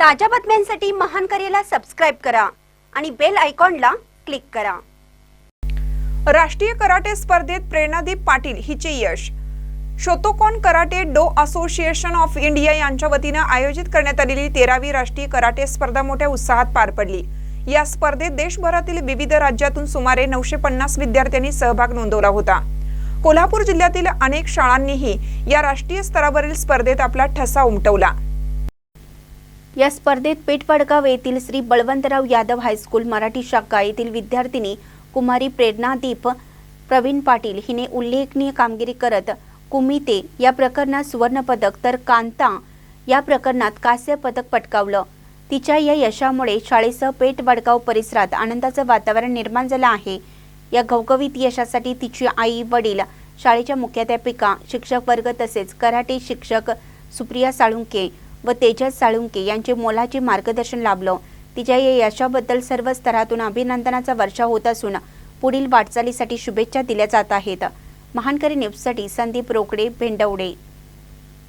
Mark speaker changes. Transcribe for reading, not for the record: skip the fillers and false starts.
Speaker 1: ताज्या बातम्यांसाठी महान करेला सबस्क्राइब करा आणि बेल आयकॉनला क्लिक करा।
Speaker 2: राष्ट्रीय कराटे स्पर्धेत प्रेरणादीप पाटील हिचे यश। Shotokan karate do association of India यांच्या वतीने आयोजित करण्यात आलेली 13वी राष्ट्रीय कराटे स्पर्धा मोठ्या उत्साहात पार पडली। या स्पर्धेत देशभरातील विविध राज्यातून सुमारे 950 विद्यार्थ्यांनी सहभाग नोंदवला होता। कोल्हापूर जिल्ह्यातील अनेक शाळांनीही या राष्ट्रीय स्तरावरील स्पर्धेत आपला ठसा उमटवला।
Speaker 1: या स्पर्धेत पेठवडगाव येथील श्री बळवंतराव यादव हायस्कूल मराठी शाखा येथील विद्यार्थिनी कुमारी प्रेरणादीप प्रवीण पाटील हिने उल्लेखनीय कामगिरी करत कुमिते या प्रकरणात सुवर्ण पदक तर कांता या प्रकरणात कांस्य पदक पटकावलं। तिच्या या यशामुळे शाळेसह पेठवडगाव परिसरात आनंदाचं वातावरण निर्माण झालं आहे। या घवघवीत यशासाठी तिची आई, वडील, शाळेच्या मुख्याध्यापिका, शिक्षक वर्ग तसेच कराटे शिक्षक सुप्रिया साळुंके व तेजस साळुंके यांचे मोलाचे मार्गदर्शन लाभलं। तिच्या या यशाबद्दल सर्व स्तरातून अभिनंदनाचा वर्षाव होत असून पुढील वाटचालीसाठी शुभेच्छा दिल्या जात आहेत। महानकरी न्यूजसाठी संदीप रोकडे, भेंडवडे।